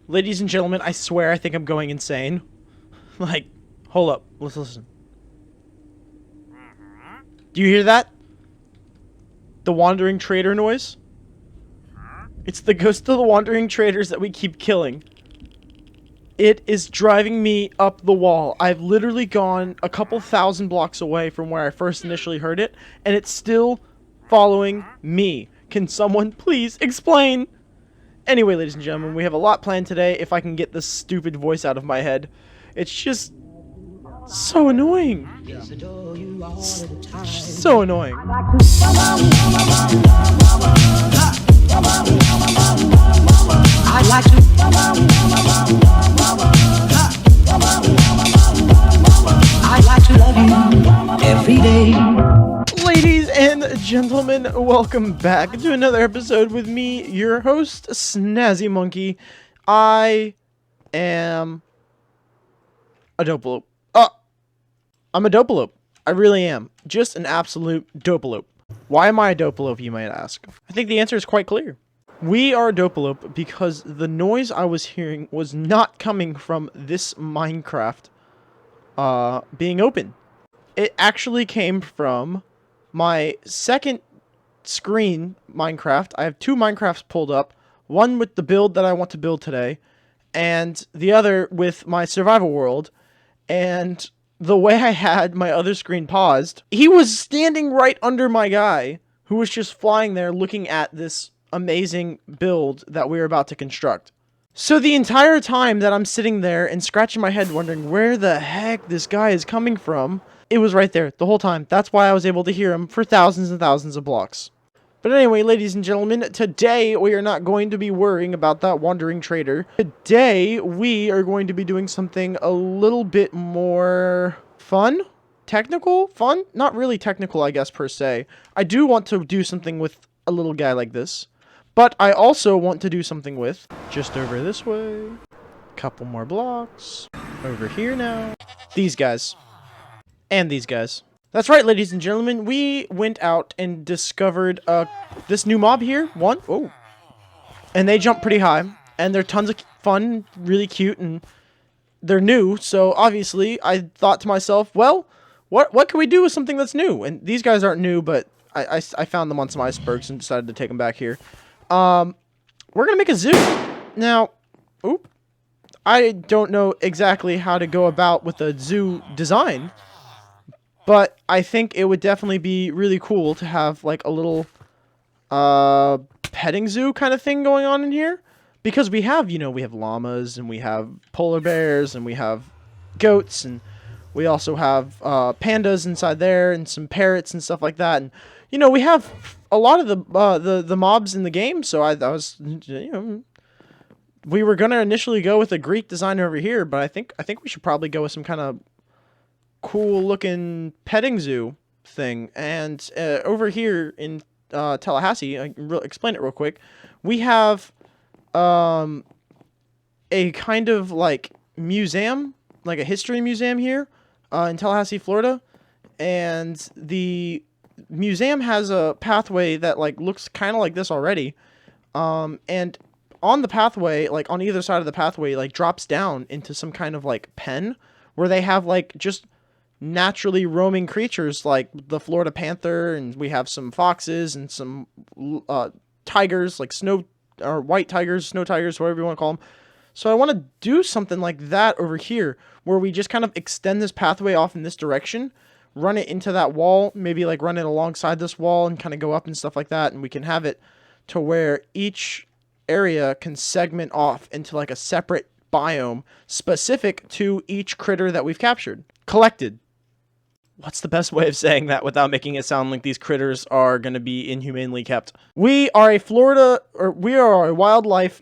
Ladies and gentlemen, I swear I think I'm going insane. Like, hold up. Let's listen. Do you hear that? The wandering trader noise? It's the ghost of the wandering traders that we keep killing. It is driving me up the wall. I've literally gone a couple thousand blocks away from where I first initially heard it, and it's still following me. Can someone please explain? Anyway, ladies and gentlemen, we have a lot planned today if I can get this stupid voice out of my head. It's just so annoying. So annoying. I'd like to. I'd like to love you every day. Ladies and gentlemen, welcome back to another episode with me, your host, Snazzy Monkey. I am a dopealope. I'm a dopealope. I really am. Just an absolute dopealope. Why am I a dopealope, you might ask? I think the answer is quite clear. We are a dopealope because the noise I was hearing was not coming from this Minecraft being open. It actually came from my second screen Minecraft. I have two Minecrafts pulled up. One with the build that I want to build today, and the other with my survival world. And the way I had my other screen paused, he was standing right under my guy, who was just flying there looking at this amazing build that we were about to construct. So the entire time that I'm sitting there and scratching my head wondering where the heck this guy is coming from, it was right there the whole time. That's why I was able to hear him for thousands and thousands of blocks. But anyway, ladies and gentlemen, today we are not going to be worrying about that wandering trader. Today we are going to be doing something a little bit more fun? Technical? Fun? Not really technical, I guess, per se. I do want to do something with a little guy like this. But I also want to do something with, just over this way, couple more blocks, over here now, these guys, and these guys. That's right, ladies and gentlemen, we went out and discovered this new mob here, oh, and they jump pretty high, and they're tons of fun, really cute, and they're new, so obviously I thought to myself, well, what can we do with something that's new? And these guys aren't new, but I found them on some icebergs and decided to take them back here. We're gonna make a zoo. Now, I don't know exactly how to go about with a zoo design, but I think it would definitely be really cool to have like a little petting zoo kind of thing going on in here, because we have, we have llamas and we have polar bears and we have goats and we also have pandas inside there and some parrots and stuff like that, and we have a lot of the mobs in the game, so I was, we were gonna initially go with a Greek design over here, but I think we should probably go with some kind of cool looking petting zoo thing. And over here in Tallahassee, I can explain it real quick. We have a kind of like museum, like a history museum here in Tallahassee, Florida, and the museum has a pathway that like looks kind of like this already, and on the pathway, like on either side of the pathway, like drops down into some kind of like pen where they have like just naturally roaming creatures like the Florida panther, and we have some foxes and some tigers, like white tigers, snow tigers, whatever you want to call them. So I want to do something like that over here where we just kind of extend this pathway off in this direction, run it into that wall, maybe like run it alongside this wall and kind of go up and stuff like that. And we can have it to where each area can segment off into like a separate biome specific to each critter that we've collected. What's the best way of saying that without making it sound like these critters are going to be inhumanely kept? We are a wildlife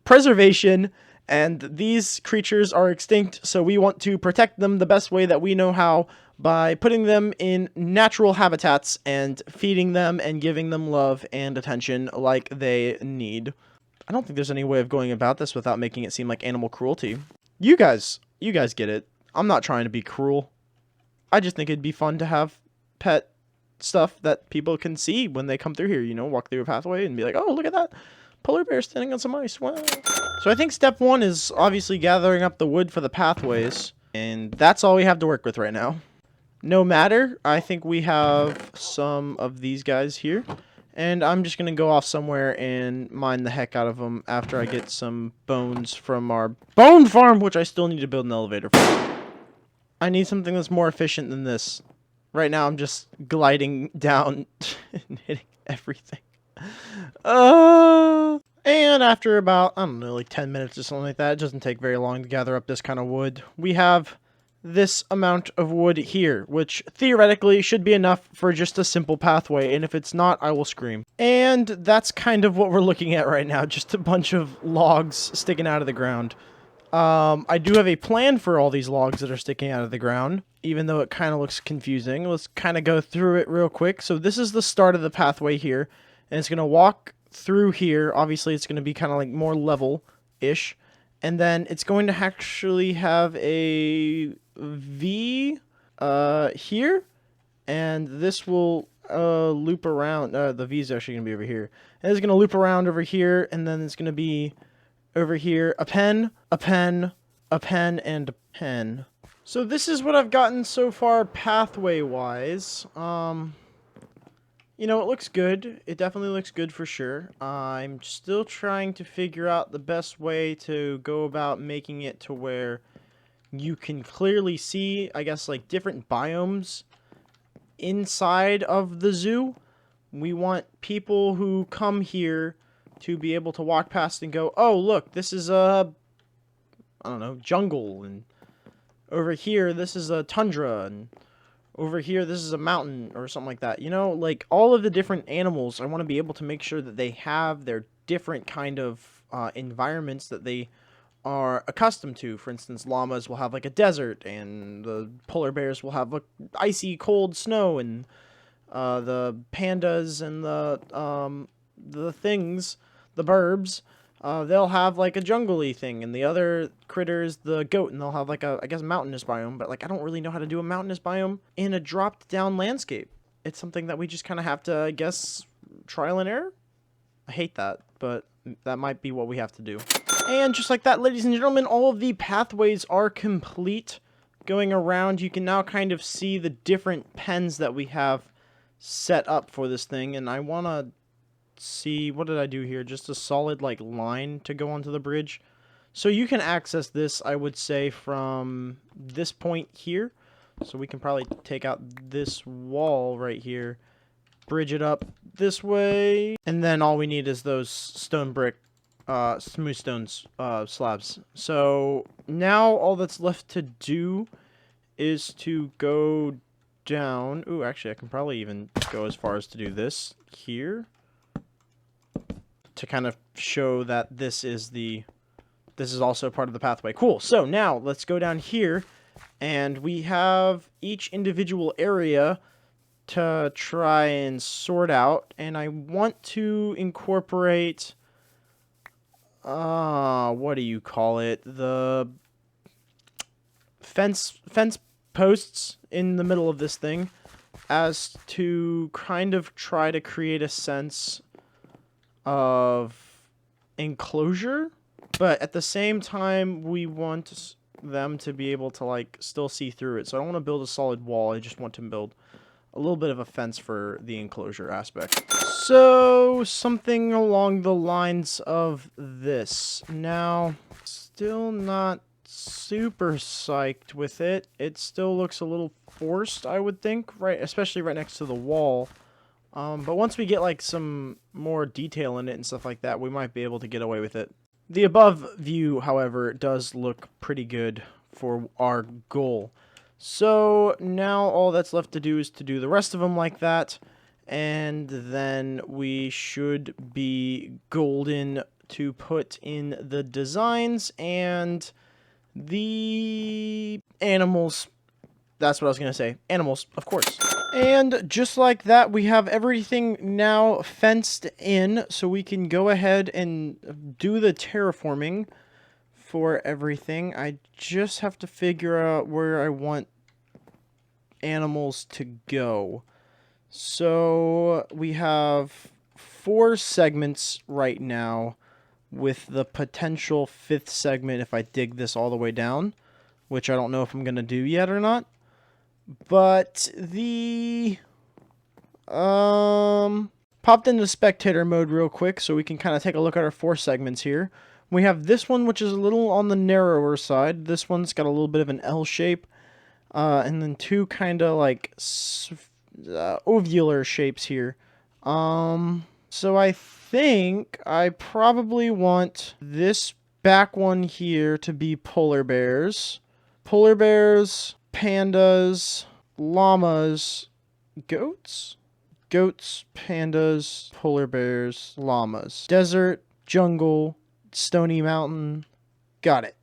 preservation, and these creatures are extinct, so we want to protect them the best way that we know how by putting them in natural habitats and feeding them and giving them love and attention like they need. I don't think there's any way of going about this without making it seem like animal cruelty. You guys get it. I'm not trying to be cruel. I just think it'd be fun to have pet stuff that people can see when they come through here, walk through a pathway and be like, oh, look at that Polar bear standing on some ice. Wow. So I think step 1 is obviously gathering up the wood for the pathways. And that's all we have to work with right now. No matter, I think we have some of these guys here. And I'm just going to go off somewhere and mine the heck out of them after I get some bones from our bone farm, which I still need to build an elevator for. I need something that's more efficient than this. Right now I'm just gliding down and hitting everything. And after about, I don't know, like 10 minutes or something like that, it doesn't take very long to gather up this kind of wood. We have this amount of wood here, which theoretically should be enough for just a simple pathway, and if it's not, I will scream. And that's kind of what we're looking at right now, just a bunch of logs sticking out of the ground. I do have a plan for all these logs that are sticking out of the ground, even though it kind of looks confusing. Let's kind of go through it real quick. So this is the start of the pathway here, and it's going to walk through here. Obviously, it's going to be kind of like more level-ish. And then it's going to actually have a V here, and this will loop around. The V is actually going to be over here. And it's going to loop around over here, and then it's going to be over here, a pen, a pen, a pen, and a pen. So this is what I've gotten so far pathway-wise. You know, it looks good. It definitely looks good for sure. I'm still trying to figure out the best way to go about making it to where you can clearly see, I guess, like different biomes inside of the zoo. We want people who come here to be able to walk past and go, oh, look, this is a, I don't know, jungle, and over here, this is a tundra, and over here, this is a mountain, or something like that. You know, like, all of the different animals, I want to be able to make sure that they have their different kind of environments that they are accustomed to. For instance, llamas will have, like, a desert, and the polar bears will have, like, icy, cold snow, and the pandas and the things, the burbs, they'll have like a jungly thing, and the other critters, the goat, and they'll have like a, I guess, mountainous biome. But like, I don't really know how to do a mountainous biome in a dropped down landscape. It's something that we just kind of have to, I guess, trial and error. I hate that, but that might be what we have to do. And just like that, ladies and gentlemen, all of the pathways are complete. Going around, you can now kind of see the different pens that we have set up for this thing, and I want to see, what did I do here? Just a solid like line to go onto the bridge. So you can access this, I would say, from this point here. So we can probably take out this wall right here, bridge it up this way, and then all we need is those stone brick smooth stones slabs. So now all that's left to do is to go down. Ooh, actually I can probably even go as far as to do this here, to kind of show that this is also part of the pathway. Cool. So now let's go down here, and we have each individual area to try and sort out, and I want to incorporate what do you call it? The fence posts in the middle of this thing, as to kind of try to create a sense of enclosure, but at the same time we want them to be able to like still see through it. So I don't want to build a solid wall, I just want to build a little bit of a fence for the enclosure aspect. So something along the lines of this. Now, still not super psyched with it. It still looks a little forced, I would think, right, especially right next to the wall. But once we get like some more detail in it and stuff like that, we might be able to get away with it. The above view, however, does look pretty good for our goal. So now all that's left to do is to do the rest of them like that, and then we should be golden to put in the designs and the animals. That's what I was going to say. Animals, of course. And just like that, we have everything now fenced in, so we can go ahead and do the terraforming for everything. I just have to figure out where I want animals to go. So we have 4 segments right now, with the potential 5th segment if I dig this all the way down, which I don't know if I'm going to do yet or not. But the popped into spectator mode real quick so we can kind of take a look at our 4 segments here. We have this one, which is a little on the narrower side. This one's got a little bit of an L shape, and then 2 kind of like ovular shapes here. So I think I probably want this back one here to be polar bears. Polar bears, pandas, llamas, goats? Goats, pandas, polar bears, llamas. Desert, jungle, stony mountain. Got it.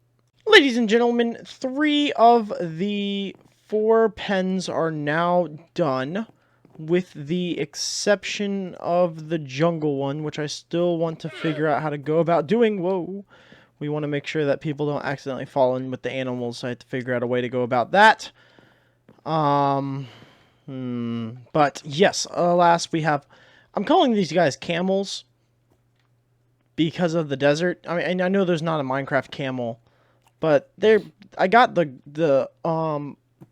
Ladies and gentlemen, 3 of the 4 pens are now done, with the exception of the jungle one, which I still want to figure out how to go about doing. Whoa. We want to make sure that people don't accidentally fall in with the animals, so I have to figure out a way to go about that. But yes, alas, we have... I'm calling these guys camels because of the desert. I mean, I know there's not a Minecraft camel, but I got the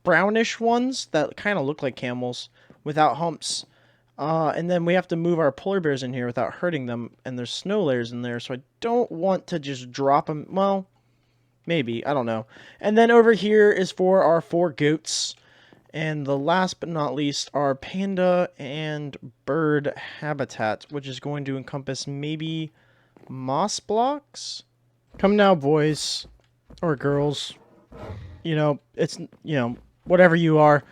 brownish ones that kind of look like camels without humps. And then we have to move our polar bears in here without hurting them, and there's snow layers in there, so I don't want to just drop them. Well, maybe, I don't know. And then over here is for our 4 goats. And the last but not least are panda and bird habitat, which is going to encompass maybe moss blocks? Come now, boys. Or girls. You know, it's, whatever you are.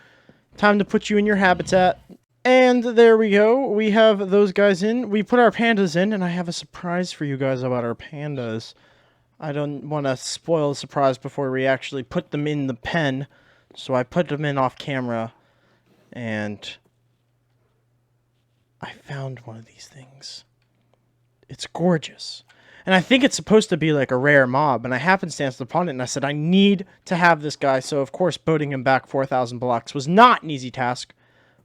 Time to put you in your habitat. And there we go. We have those guys in. We put our pandas in, and I have a surprise for you guys about our pandas. I don't want to spoil the surprise before we actually put them in the pen. So I put them in off camera, and I found one of these things. It's gorgeous. And I think it's supposed to be like a rare mob, and I happenstanced upon it, and I said, I need to have this guy. So, of course, boating him back 4,000 blocks was not an easy task.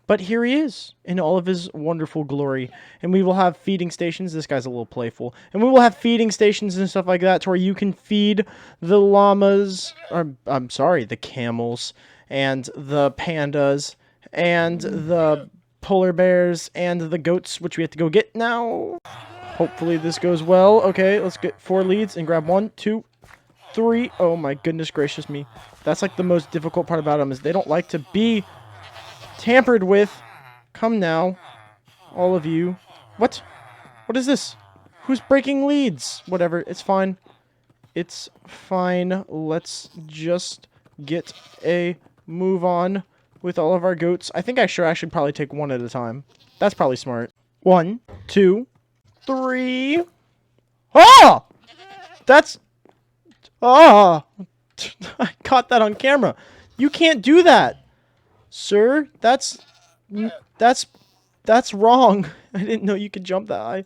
But here he is, in all of his wonderful glory. And we will have feeding stations. This guy's a little playful. And we will have feeding stations and stuff like that to where you can feed the llamas, or, I'm sorry, the camels, and the pandas, and the polar bears, and the goats, which we have to go get now. Hopefully this goes well. Okay, let's get 4 leads and grab 1, 2, 3. Oh my goodness gracious me. That's like the most difficult part about them, is they don't like to be tampered with. Come now, all of you. What? What is this? Who's breaking leads? Whatever, it's fine. It's fine. Let's just get a move on with all of our goats. I think I should probably take 1 at a time. That's probably smart. 1, 2, 3. Ah! That's... Ah! I caught that on camera. You can't do that. Sir, that's wrong. I didn't know you could jump that high.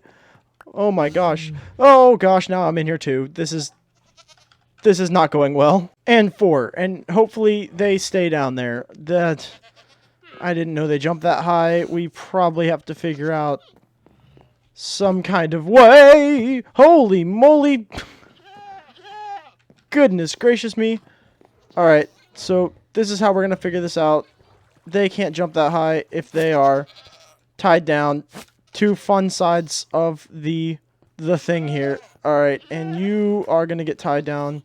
Oh my gosh. Oh gosh, now I'm in here too. This is not going well. And 4, and hopefully they stay down there. That I didn't know they jumped that high. We probably have to figure out some kind of way. Holy moly. Goodness gracious me. Alright, so this is how we're going to figure this out. They can't jump that high if they are tied down. 2 fun sides of the thing here. Alright, and you are going to get tied down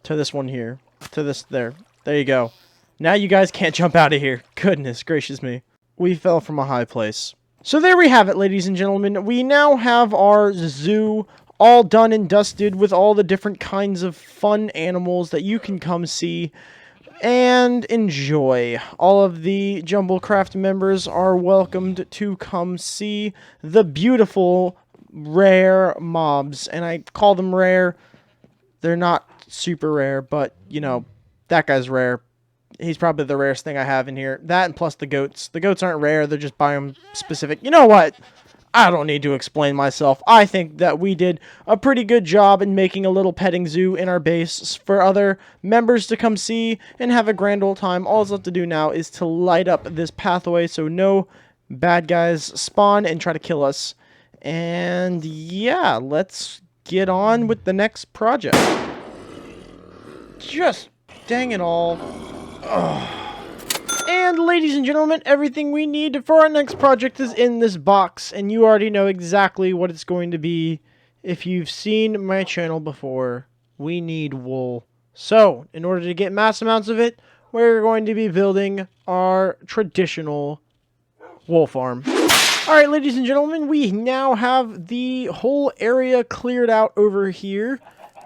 to this one here. To this there. There you go. Now you guys can't jump out of here. Goodness gracious me. We fell from a high place. So there we have it, ladies and gentlemen. We now have our zoo all done and dusted with all the different kinds of fun animals that you can come see and enjoy. All of the Jumblecraft members are welcomed to come see the beautiful, rare mobs. And I call them rare. They're not super rare, but, you know, that guy's rare. He's probably the rarest thing I have in here. That and plus the goats. The goats aren't rare, they're just biome specific. You know what? I don't need to explain myself. I think that we did a pretty good job in making a little petting zoo in our base for other members to come see and have a grand old time. All it's left to do now is to light up this pathway so no bad guys spawn and try to kill us. And yeah, let's get on with the next project. Just dang it all. Ugh. And ladies and gentlemen, everything we need for our next project is in this box, and you already know exactly what it's going to be. If you've seen my channel before, we need wool. So, in order to get mass amounts of it, we're going to be building our traditional wool farm. Alright, ladies and gentlemen, we now have the whole area cleared out over here.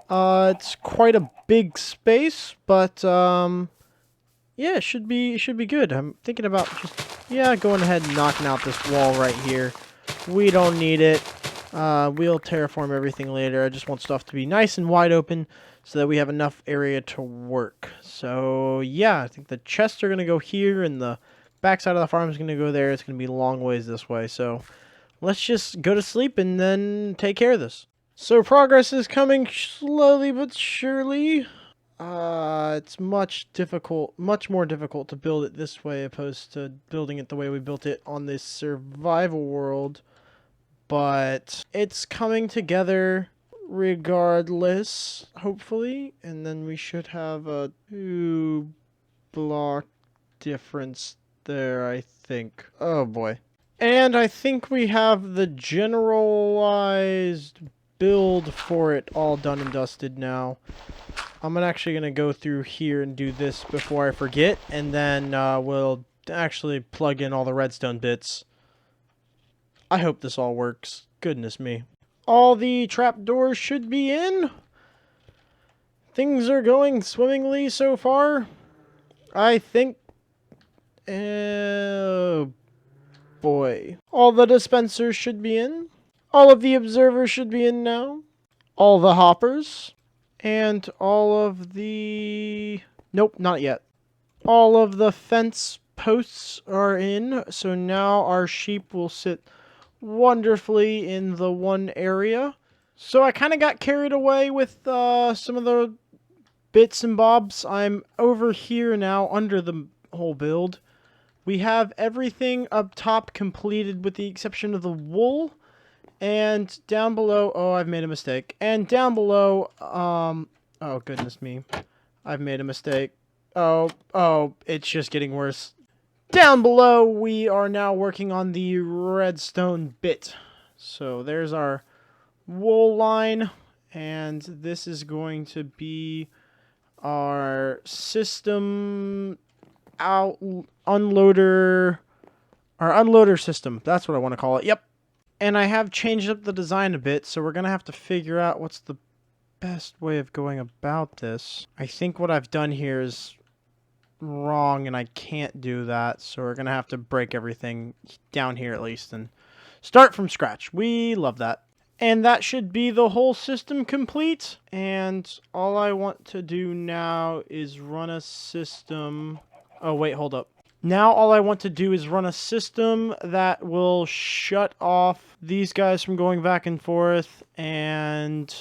It's quite a big space, but, yeah, it should be good. I'm thinking about just, going ahead and knocking out this wall right here. We don't need it. We'll terraform everything later. I just want stuff to be nice and wide open so that we have enough area to work. So, yeah, I think the chests are going to go here and the backside of the farm is going to go there. It's going to be a long ways this way. So, let's just go to sleep and then take care of this. So, progress is coming slowly but surely. It's much more difficult to build it this way opposed to building it the way we built it on this survival world. But it's coming together regardless, hopefully. And then we should have a 2-block difference there, I think. Oh boy. And I think we have the generalized build for it all done and dusted now. I'm actually going to go through here and do this before I forget, and then we'll actually plug in all the redstone bits. I hope this all works. Goodness me. All the trapdoors should be in. Things are going swimmingly so far, I think. Oh boy. All the dispensers should be in. All of the observers should be in now. All the hoppers. And all of the... Nope, not yet. All of the fence posts are in, so now our sheep will sit wonderfully in the one area. So I kind of got carried away with some of the bits and bobs. I'm over here now under the whole build. We have everything up top completed with the exception of the wool. And down below, oh, I've made a mistake. And down below, oh, goodness me. I've made a mistake. Oh, it's just getting worse. Down below, we are now working on the redstone bit. So there's our wool line. And this is going to be our system unloader. Our unloader system. That's what I want to call it. Yep. And I have changed up the design a bit, so we're going to have to figure out what's the best way of going about this. I think what I've done here is wrong, and I can't do that, so we're going to have to break everything down here at least and start from scratch. We love that. And that should be the whole system complete. And all I want to do now is run a system... Oh, wait, hold up. Now all I want to do is run a system that will shut off these guys from going back and forth and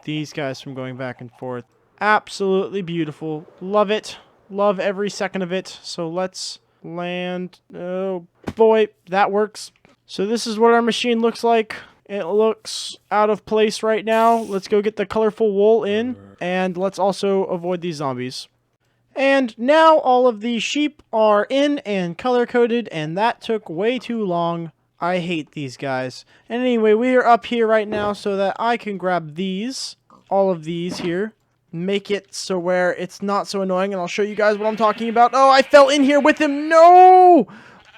these guys from going back and forth. Absolutely beautiful. Love it. Love every second of it. So let's land. Oh boy, that works. So this is what our machine looks like. It looks out of place right now. Let's go get the colorful wool in, and let's also avoid these zombies. And now all of these sheep are in and color-coded, and that took way too long. I hate these guys. And anyway, we are up here right now so that I can grab these, all of these here, make it so where it's not so annoying, and I'll show you guys what I'm talking about. Oh, I fell in here with him. No!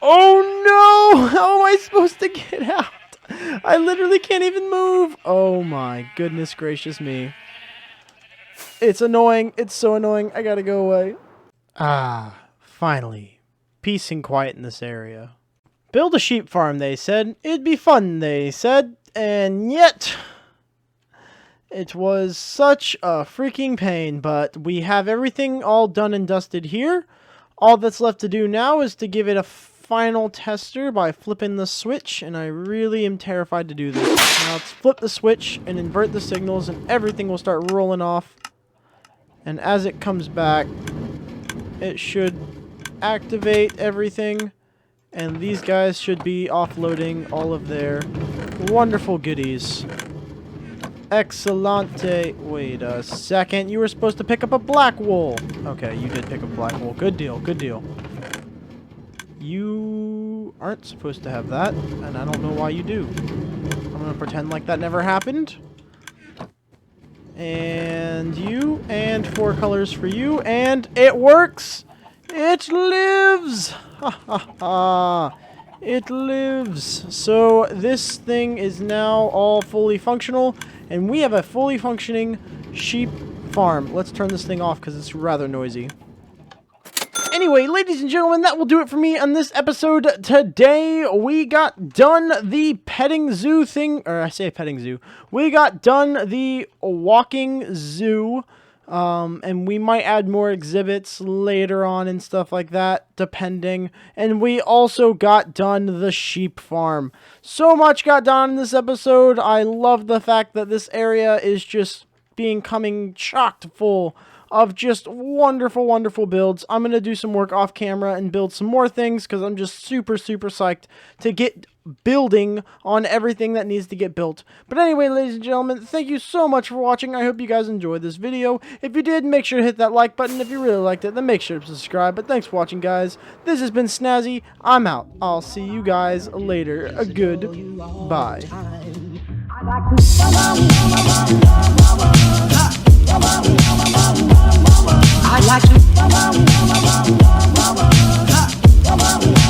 Oh, no! How am I supposed to get out? I literally can't even move. Oh, my goodness gracious me. It's annoying. It's so annoying. I gotta go away. Ah, finally. Peace and quiet in this area. Build a sheep farm, they said. It'd be fun, they said. And yet, it was such a freaking pain. But we have everything all done and dusted here. All that's left to do now is to give it a final tester by flipping the switch. And I really am terrified to do this. Now let's flip the switch and invert the signals, and everything will start rolling off. And as it comes back, it should activate everything. And these guys should be offloading all of their Wonderful goodies. Excellente. Wait a second. You were supposed to pick up a black wool. Okay, you did pick up black wool. Good deal. Good deal. You aren't supposed to have that, and I don't know why you do. I'm gonna pretend like that never happened. And you, and 4 colors for you, and it works! It lives! Ha ha ha! It lives! So this thing is now all fully functional, and we have a fully functioning sheep farm. Let's turn this thing off because it's rather noisy. Anyway, ladies and gentlemen, that will do it for me on this episode today. We got done the petting zoo thing, or I say petting zoo. We got done the walking zoo, and we might add more exhibits later on and stuff like that, depending. And we also got done the sheep farm. So much got done in this episode. I love the fact that this area is just becoming chocked full of just wonderful, wonderful builds. I'm going to do some work off camera and build some more things because I'm just super, super psyched to get building on everything that needs to get built. But anyway, ladies and gentlemen, thank you so much for watching. I hope you guys enjoyed this video. If you did, make sure to hit that like button. If you really liked it, then make sure to subscribe. But thanks for watching, guys. This has been Snazzy. I'm out. I'll see you guys later. Goodbye. I like to